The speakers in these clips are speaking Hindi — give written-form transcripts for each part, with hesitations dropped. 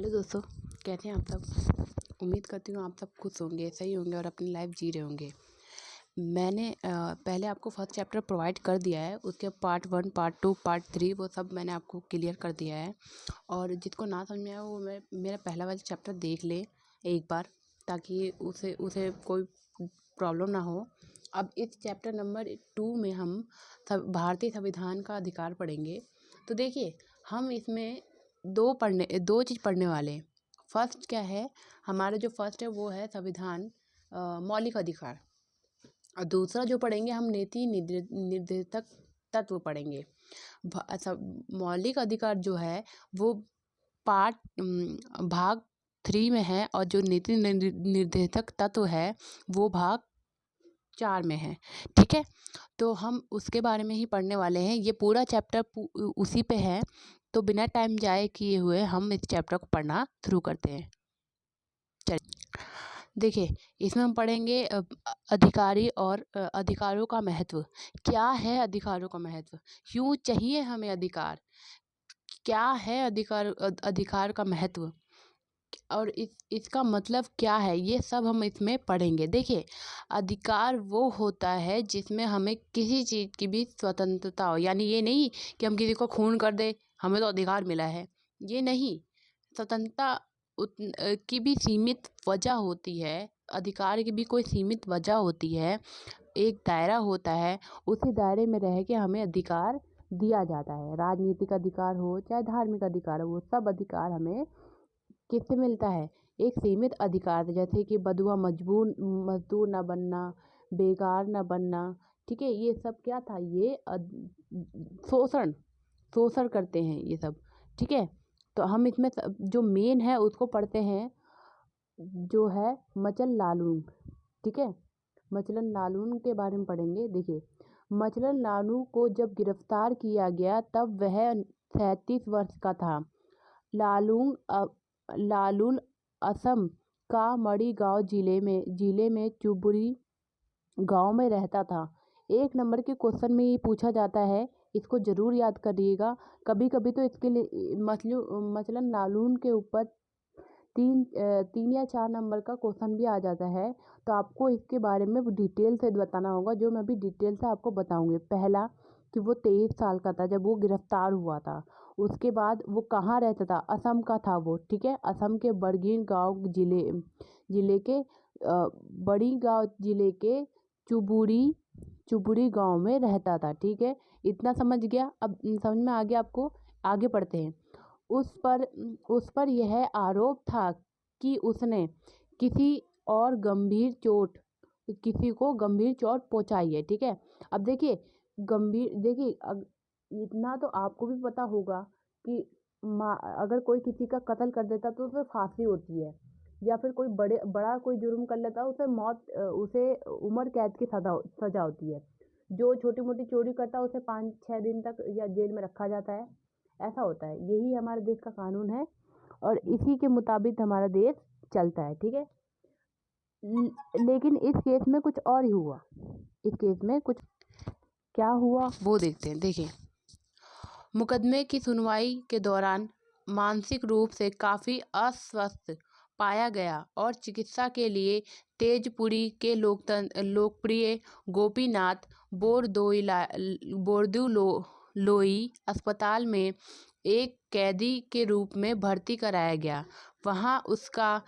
हेलो दोस्तों, कैसे हैं आप सब। उम्मीद करती हूँ आप सब खुश होंगे, सही होंगे और अपनी लाइफ जी रहे होंगे। मैंने पहले आपको फर्स्ट चैप्टर प्रोवाइड कर दिया है, उसके पार्ट 1, पार्ट 2, पार्ट 3 वो सब मैंने आपको क्लियर कर दिया है। और जिसको ना समझ में आया वो मेरा पहला वाला चैप्टर देख ले एक बार, ताकि उसे कोई प्रॉब्लम ना हो। अब इस चैप्टर नंबर 2 में हम भारतीय संविधान का अधिकार पढ़ेंगे। तो देखिए, हम इसमें दो चीज़ पढ़ने वाले हैं। फर्स्ट क्या है, हमारा जो फर्स्ट है वो है संविधान, मौलिक अधिकार। और दूसरा जो पढ़ेंगे हम नीति निर्देशक तत्व पढ़ेंगे। मौलिक अधिकार जो है वो भाग 3 में है, और जो नीति निर्देशक तत्व है वो भाग 4 में है। ठीक है, तो हम उसके बारे में ही पढ़ने वाले हैं। ये पूरा चैप्टर उसी पे है। तो बिना टाइम जाए किए हुए हम इस चैप्टर को पढ़ना शुरू करते हैं। चलिए, देखिए, इसमें हम पढ़ेंगे अधिकारी और अधिकारों का महत्व। क्या है अधिकारों का महत्व, क्यों चाहिए हमें अधिकार, क्या है अधिकार का महत्व, और इसका मतलब क्या है, ये सब हम इसमें पढ़ेंगे। देखिए, अधिकार वो होता है जिसमें हमें किसी चीज़ की भी स्वतंत्रता हो। यानी ये नहीं कि हम किसी को खून कर दे, हमें तो अधिकार मिला है, ये नहीं। स्वतंत्रता की भी सीमित वजह होती है, अधिकार की भी कोई सीमित वजह होती है, एक दायरा होता है। उसी दायरे में रह के हमें अधिकार दिया जाता है। राजनीतिक अधिकार हो चाहे धार्मिक अधिकार हो, वो सब अधिकार हमें किससे मिलता है, एक सीमित अधिकार से। जैसे कि बंधुआ मजदूर ना बनना, बेकार ना बनना। ठीक है, ये सब क्या था, ये शोषण करते हैं ये सब। ठीक है, तो हम इसमें जो मेन है उसको पढ़ते हैं, जो है मचल लालून। ठीक है, मचलन लालून के बारे में पढ़ेंगे। देखिए, मचलन लालू को जब गिरफ्तार किया गया तब वह 37 वर्ष का था। लालून असम का मड़ीगांव जिले में चुबुरी गांव में रहता था। 1 नंबर के क्वेश्चन में ये पूछा जाता है, इसको जरूर याद करिएगा। कभी कभी तो इसके लिए मचलन लालून के ऊपर 3 या 4 नंबर का क्वेश्चन भी आ जाता है। तो आपको इसके बारे में डिटेल से बताना होगा, जो मैं भी डिटेल से आपको बताऊंगी। पहला कि वो 23 साल का था जब वो गिरफ्तार हुआ था। उसके बाद वो कहाँ रहता था, असम का था वो। ठीक है, असम के बड़गिर गाँव जिले के बड़ी गाँव जिले के चुबुरी गाँव में रहता था। ठीक है, इतना समझ गया। अब समझ में आ गया आपको, आगे पढ़ते हैं। उस पर यह आरोप था कि उसने किसी को गंभीर चोट पहुंचाई है। ठीक है, अब देखिए, इतना तो आपको भी पता होगा कि अगर कोई किसी का कत्ल कर देता तो उसे फांसी होती है, या फिर कोई बड़ा कोई जुर्म कर लेता उसे उम्र कैद की सजा होती है। जो छोटी मोटी चोरी करता है उसे 5-6 दिन तक या जेल में रखा जाता है। ऐसा होता है, यही हमारे देश का कानून है और इसी के मुताबिक हमारा देश चलता है। ठीक है, लेकिन इस केस में कुछ और ही हुआ। इस केस में कुछ क्या हुआ वो देखते हैं। देखिए, मुकदमे की सुनवाई के दौरान मानसिक रूप से काफ़ी अस्वस्थ पाया गया और चिकित्सा के लिए तेजपुरी के लोकप्रिय गोपीनाथ बोरदोलोई अस्पताल में एक कैदी के रूप में भर्ती कराया गया। वहां उसका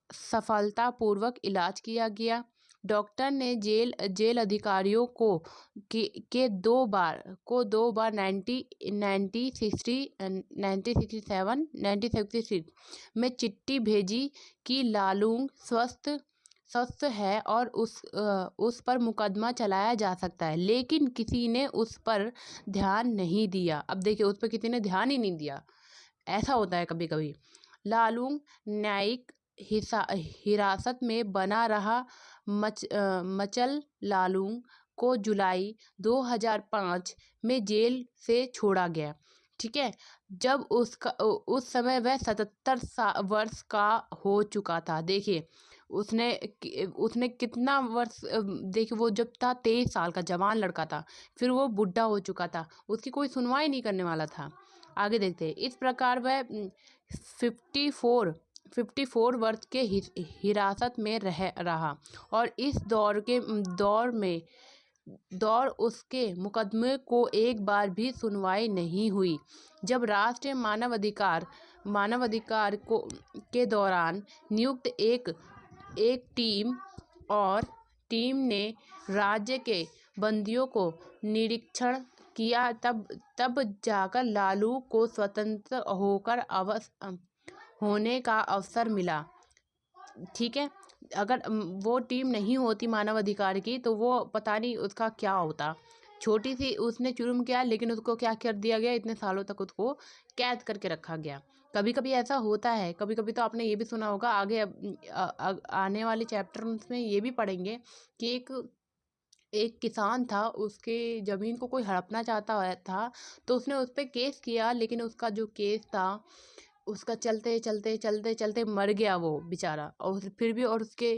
सफलतापूर्वक इलाज किया गया। डॉक्टर ने जेल अधिकारियों को 1966 में चिट्ठी भेजी कि लालूंग स्वस्थ है और उस पर मुकदमा चलाया जा सकता है, लेकिन किसी ने उस पर ध्यान नहीं दिया। अब देखिए, उस पर किसी ने ध्यान ही नहीं दिया। ऐसा होता है कभी कभी। लालूंग न्यायिक हिरासत में बना रहा। मचल लालूंग को जुलाई 2005 में जेल से छोड़ा गया। ठीक है, जब उस समय वह 77 वर्ष का हो चुका था। देखिए, उसने उसने कितना वर्ष देखिए, वो जब था 23 साल का जवान लड़का था, फिर वो बुढ़ा हो चुका था, उसकी कोई सुनवाई नहीं करने वाला था। आगे देखते हैं। इस प्रकार वह 54 वर्ष के हिरासत में रहा और इस दौर उसके मुकदमे को एक बार भी सुनवाई नहीं हुई। जब राष्ट्रीय मानवाधिकार के दौरान नियुक्त एक टीम ने राज्य के बंदियों को निरीक्षण किया, तब जाकर लालू को स्वतंत्र होने का अवसर मिला। ठीक है, अगर वो टीम नहीं होती मानवाधिकार की तो वो पता नहीं उसका क्या होता। छोटी सी उसने जुर्म किया, लेकिन उसको क्या कर दिया गया, इतने सालों तक उसको कैद करके रखा गया। कभी कभी ऐसा होता है, कभी कभी तो आपने ये भी सुना होगा, आगे आने वाले चैप्टर में ये भी पढ़ेंगे कि एक किसान था, उसके ज़मीन को कोई हड़पना चाहता था, तो उसने उस पर केस किया, लेकिन उसका जो केस था उसका चलते मर गया वो बेचारा। और फिर भी और उसके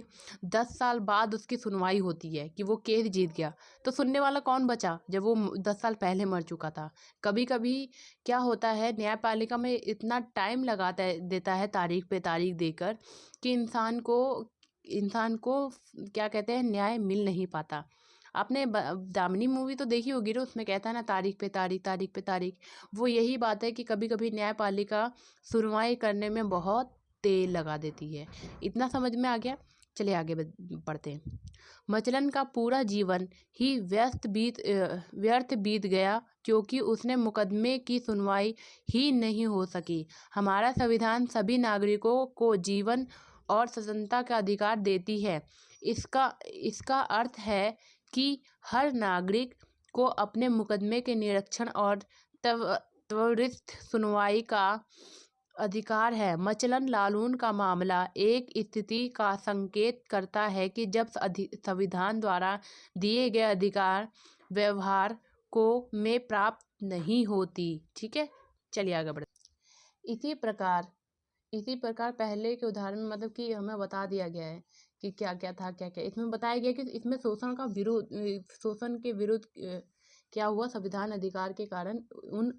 10 साल बाद उसकी सुनवाई होती है कि वो केस जीत गया। तो सुनने वाला कौन बचा जब वो 10 साल पहले मर चुका था। कभी कभी क्या होता है, न्यायपालिका में इतना टाइम देता है तारीख पे तारीख देकर कि इंसान को क्या कहते हैं, न्याय मिल नहीं पाता। आपने दामिनी मूवी तो देखी होगी ना, उसमें कहता है ना, तारीख पे तारीख। वो यही बात है कि कभी कभी न्यायपालिका सुनवाई करने में बहुत देर लगा देती है। इतना समझ में आ गया। चलिए आगे बढ़ते हैं। मचलन का पूरा जीवन ही व्यर्थ बीत गया, क्योंकि उसने मुकदमे की सुनवाई ही नहीं हो सकी। हमारा संविधान सभी नागरिकों को जीवन और स्वतंत्रता का अधिकार देती है। इसका अर्थ है कि हर नागरिक को अपने मुकदमे के निरीक्षण और त्वरित सुनवाई का अधिकार है। मचलन लालून का मामला एक स्थिति का संकेत करता है कि जब संविधान द्वारा दिए गए अधिकार व्यवहार को में प्राप्त नहीं होती। ठीक है, चलिए आगे बढ़ते। इसी प्रकार पहले के उदाहरण में मतलब कि हमें बता दिया गया है कि क्या क्या था, क्या क्या इसमें बताया गया कि इसमें शोषण के विरुद्ध क्या हुआ, संविधान अधिकार के कारण उन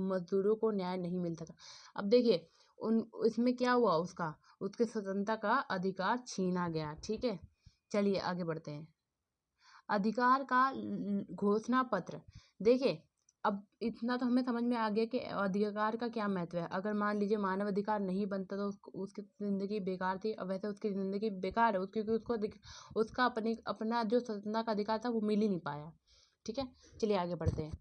मजदूरों को न्याय नहीं मिलता था। अब देखिए इसमें क्या हुआ, उसके स्वतंत्रता का अधिकार छीना गया। ठीक है, चलिए आगे बढ़ते हैं। अधिकार का घोषणा पत्र। देखिए, अब इतना तो हमें समझ में आ गया कि अधिकार का क्या महत्व है। अगर मान लीजिए मानव अधिकार नहीं बनता तो उसकी ज़िंदगी बेकार थी। अब वैसे उसकी ज़िंदगी बेकार है क्योंकि उसका अपना जो स्वतंत्रता का अधिकार था वो मिल ही नहीं पाया। ठीक है, चलिए आगे बढ़ते हैं।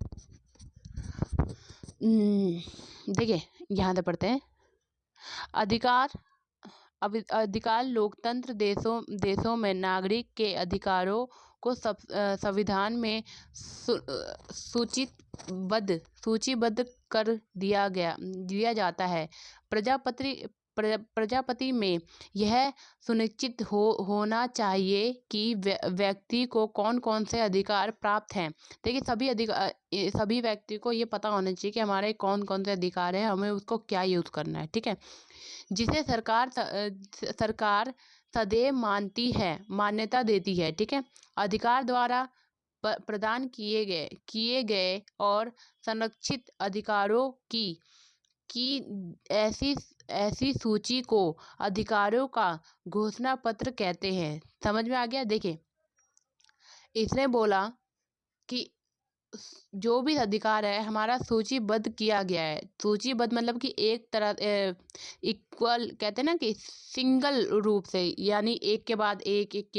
देखिए यहाँ से पढ़ते हैं। अधिकार लोकतंत्र देशों में नागरिक के अधिकारों को संविधान में सूचीबद्ध कर दिया जाता है। प्रजापति में यह सुनिश्चित होना चाहिए कि व्यक्ति को कौन कौन से अधिकार प्राप्त हैं। देखिए सभी व्यक्ति को ये पता होना चाहिए कि हमारे कौन कौन से अधिकार हैं, हमें उसको क्या यूज़ करना है। ठीक है, जिसे सरकार सदैव मान्यता देती है। ठीक है, अधिकार द्वारा प्रदान किए गए और संरक्षित अधिकारों की ऐसी सूची को अधिकारों का घोषणा पत्र कहते हैं। समझ में आ गया। देखिए इसने बोला कि जो भी अधिकार है हमारा सूचीबद्ध किया गया है। सूचीबद्ध मतलब कि एक तरह इक्वल कहते हैं ना कि सिंगल रूप से, यानी एक के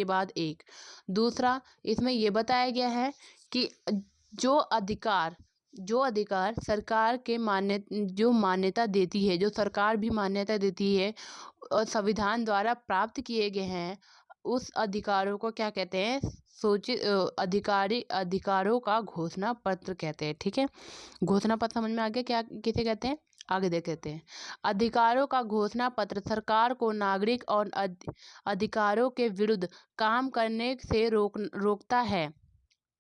बाद एक। दूसरा इसमें ये बताया गया है कि जो अधिकार सरकार के मान्यता देती है, जो सरकार भी मान्यता देती है और संविधान द्वारा प्राप्त किए गए हैं, उस अधिकारों को क्या कहते हैं, अधिकारों का घोषणा पत्र कहते हैं। ठीक है, घोषणा पत्र समझ में आ गया क्या किसे कहते हैं, आगे देखते हैं। अधिकारों का घोषणा पत्र सरकार को नागरिक और अधिकारों के विरुद्ध काम करने से रोकता है।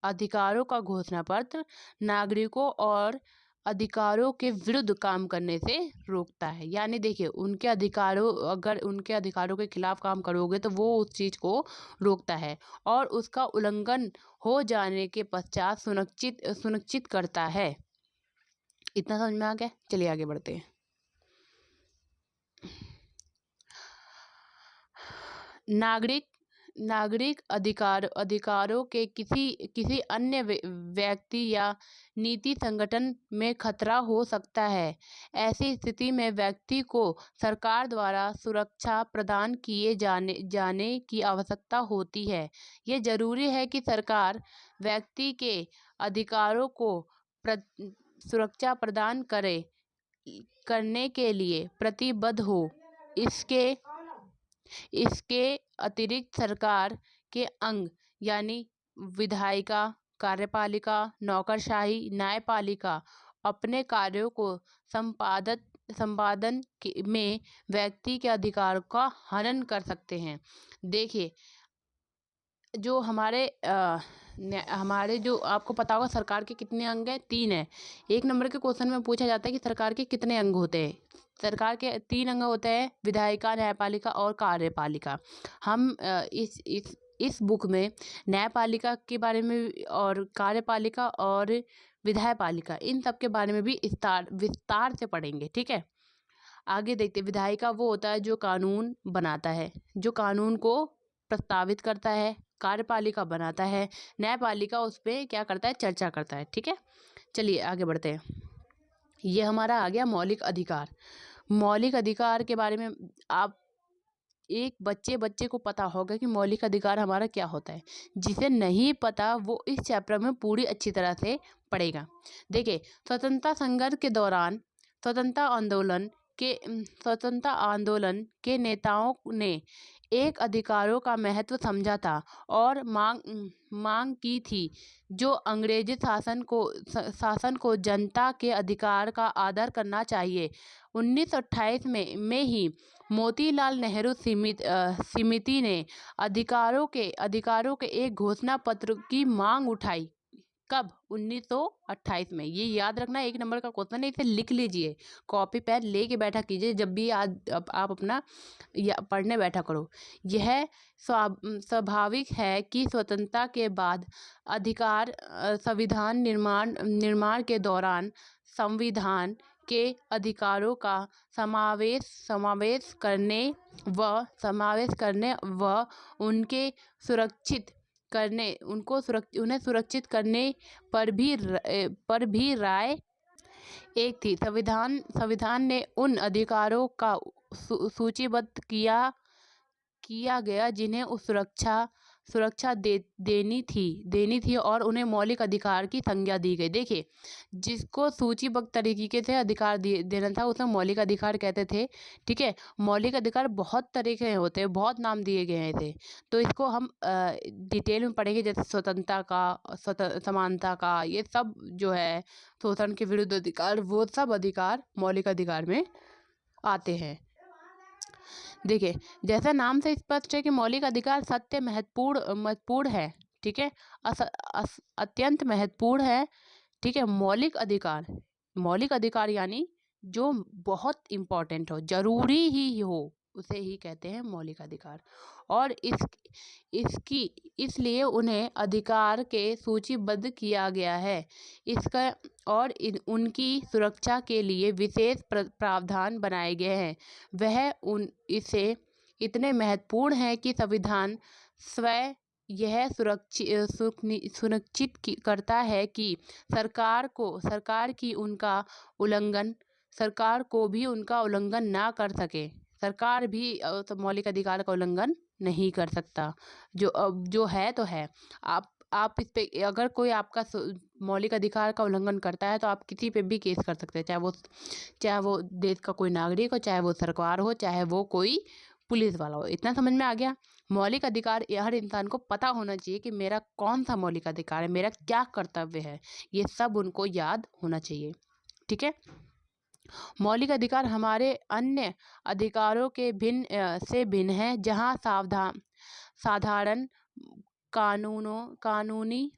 अधिकारों का घोषणा पत्र नागरिकों और अधिकारों के विरुद्ध काम करने से रोकता है। यानी देखिए, अगर उनके अधिकारों के खिलाफ काम करोगे तो वो उस चीज़ को रोकता है और उसका उल्लंघन हो जाने के पश्चात सुनिश्चित करता है। इतना समझ में आ गया? चलिए आगे बढ़ते हैं। नागरिक अधिकारों के किसी अन्य व्यक्ति या नीति संगठन में खतरा हो सकता है। ऐसी स्थिति में व्यक्ति को सरकार द्वारा सुरक्षा प्रदान किए जाने की आवश्यकता होती है। ये जरूरी है कि सरकार व्यक्ति के अधिकारों को सुरक्षा प्रदान करने के लिए प्रतिबद्ध हो। इसके अतिरिक्त सरकार के अंग यानी विधायिका, कार्यपालिका, नौकरशाही, न्यायपालिका अपने कार्यों को संपादन में व्यक्ति के अधिकार का हनन कर सकते हैं। देखिए, जो हमारे जो आपको पता होगा सरकार के कितने अंग हैं? 3 हैं। 1 नंबर के क्वेश्चन में पूछा जाता है कि सरकार के कितने अंग होते हैं? सरकार के 3 अंग होते हैं, विधायिका, न्यायपालिका और कार्यपालिका। हम इस बुक में न्यायपालिका के बारे में और कार्यपालिका और विधायपालिका इन सब के बारे में भी विस्तार से पढ़ेंगे। ठीक है, आगे देखते। विधायिका वो होता है जो कानून बनाता है, जो कानून को प्रस्तावित करता है। कार्यपालिका बनाता है। न्यायपालिका उस पर क्या करता है? चर्चा करता है। ठीक है, चलिए आगे बढ़ते हैं। ये हमारा आ गया मौलिक अधिकार। मौलिक अधिकार के बारे में आप एक बच्चे को पता होगा कि मौलिक अधिकार हमारा क्या होता है। जिसे नहीं पता वो इस चैप्टर में पूरी अच्छी तरह से पढ़ेगा। देखिए, स्वतंत्रता संघर्ष के दौरान स्वतंत्रता आंदोलन के नेताओं ने एक अधिकारों का महत्व समझा था और मांग की थी जो अंग्रेजी शासन को जनता के अधिकार का आदर करना चाहिए। 1928 में ही मोतीलाल नेहरू समिति ने अधिकारों के एक घोषणा पत्र की मांग उठाई। कब? 1928 में। ये याद रखना, 1 नंबर का क्वेश्चन है, इसे लिख लीजिए, कॉपी पेन लेके बैठा कीजिए जब भी आप अपना पढ़ने बैठा करो। यह स्वाभाविक है कि स्वतंत्रता के बाद संविधान निर्माण के दौरान संविधान के अधिकारों का समावेश करने व उन्हें सुरक्षित करने पर भी राय एक थी। संविधान ने उन अधिकारों का सूचीबद्ध किया गया जिन्हें सुरक्षा देनी थी और उन्हें मौलिक अधिकार की संज्ञा दी गई। देखिए, जिसको सूचीबद्ध तरीके से अधिकार देना था उसे मौलिक अधिकार कहते थे। ठीक है, मौलिक अधिकार बहुत तरीके के होते हैं, बहुत नाम दिए गए हैं थे। तो इसको हम डिटेल में पढ़ेंगे, जैसे स्वतंत्रता का, समानता का, ये सब जो है, शोषण के विरुद्ध अधिकार, वो सब अधिकार मौलिक अधिकार में आते हैं। देखिए, जैसा नाम से स्पष्ट है कि मौलिक अधिकार सत्य महत्वपूर्ण है। ठीक है, अत्यंत महत्वपूर्ण है। ठीक है, मौलिक अधिकार यानी जो बहुत इम्पोर्टेंट हो, जरूरी ही हो, उसे ही कहते हैं मौलिक अधिकार। और इसलिए उन्हें अधिकार के सूचीबद्ध किया गया है। उनकी सुरक्षा के लिए विशेष प्रावधान बनाए गए हैं। इसे इतने महत्वपूर्ण है कि संविधान स्वयं यह सुनिश्चित करता है कि सरकार को भी उनका उल्लंघन ना कर सके। सरकार भी मौलिक अधिकार का उल्लंघन नहीं कर सकता। जो है तो है। आप इस पे, अगर कोई आपका मौलिक अधिकार का उल्लंघन करता है तो आप किसी पे भी केस कर सकते हैं, चाहे वो देश का कोई नागरिक हो, चाहे वो सरकार हो, चाहे वो कोई पुलिस वाला हो। इतना समझ में आ गया? मौलिक अधिकार हर इंसान को पता होना चाहिए कि मेरा कौन सा मौलिक अधिकार है, मेरा क्या कर्तव्य है, ये सब उनको याद होना चाहिए। ठीक है, मौलिक अधिकार हमारे अन्य अधिकारों के भिन्न है, जहाँ साधारण कानूनी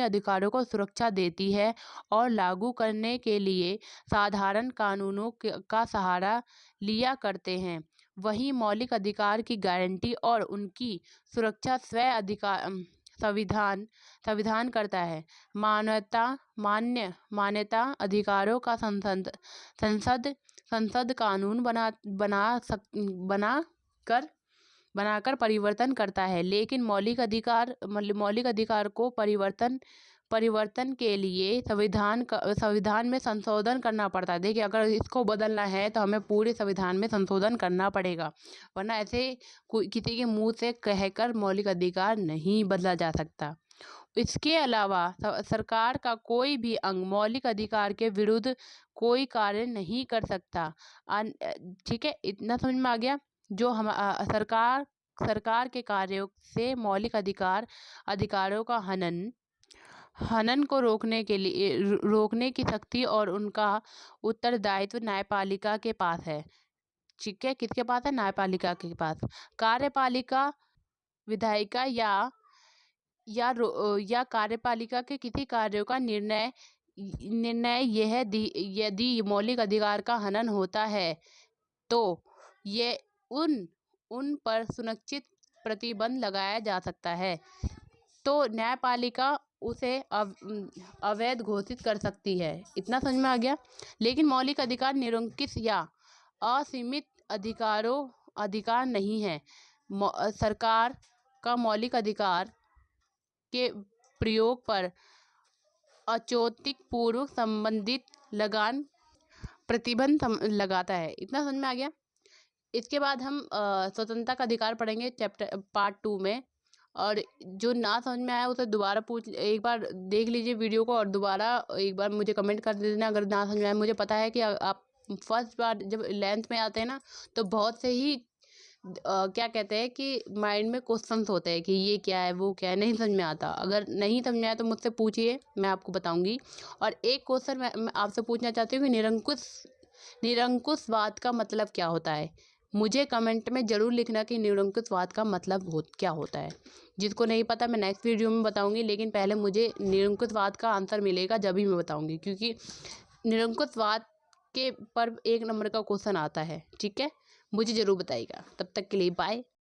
अधिकारों को सुरक्षा देती है और लागू करने के लिए साधारण कानूनों का सहारा लिया करते हैं। वहीं मौलिक अधिकार की गारंटी और उनकी सुरक्षा संविधान करता है। मान्यता अधिकारों का संसद कानून बनाकर परिवर्तन करता है, लेकिन मौलिक अधिकार को परिवर्तन के लिए संविधान में संशोधन करना पड़ता है। देखिए, अगर इसको बदलना है तो हमें पूरे संविधान में संशोधन करना पड़ेगा, वरना ऐसे किसी के मुंह से कहकर मौलिक अधिकार नहीं बदला जा सकता। इसके अलावा सरकार का कोई भी अंग मौलिक अधिकार के विरुद्ध कोई कार्य नहीं कर सकता। ठीक है, इतना समझ में आ गया। जो हम सरकार के कार्यों से मौलिक अधिकारों का हनन को रोकने की शक्ति और उनका उत्तरदायित्व न्यायपालिका के पास है। ठीक है, किसके पास है? न्यायपालिका के पास। कार्यपालिका विधायिका या कार्यपालिका के किसी कार्यों का निर्णय यदि मौलिक अधिकार का हनन होता है तो ये उन पर सुनिश्चित प्रतिबंध लगाया जा सकता है, तो न्यायपालिका उसे अवैध घोषित कर सकती है। इतना समझ में आ गया। लेकिन मौलिक अधिकार निरंकुश या असीमित अधिकार नहीं है। सरकार का मौलिक अधिकार के प्रयोग पर औचित्य पूर्वक संबंधित प्रतिबंध लगाता है। इतना समझ में आ गया। इसके बाद हम स्वतंत्रता का अधिकार पढ़ेंगे चैप्टर पार्ट 2 में। और जो ना समझ में आया उसे दोबारा एक बार देख लीजिए वीडियो को और दोबारा एक बार मुझे कमेंट कर देना अगर ना समझ में आया। मुझे पता है कि आप फर्स्ट बार जब 11th में आते हैं ना तो बहुत से ही क्या कहते हैं कि माइंड में क्वेश्चंस होते हैं कि ये क्या है वो क्या है, नहीं समझ में आता। अगर नहीं समझ में आया तो मुझसे पूछिए, मैं आपको बताऊंगी। और एक क्वेश्चन मैं आपसे पूछना चाहती हूँ कि निरंकुशवाद का मतलब क्या होता है। मुझे कमेंट में ज़रूर लिखना कि निरंकुशवाद का मतलब क्या होता है। जिसको नहीं पता मैं नेक्स्ट वीडियो में बताऊंगी, लेकिन पहले मुझे निरंकुशवाद का आंसर मिलेगा जब ही मैं बताऊंगी, क्योंकि निरंकुशवाद के पर 1 नंबर का क्वेश्चन आता है। ठीक है, मुझे ज़रूर बताइएगा। तब तक के लिए बाय।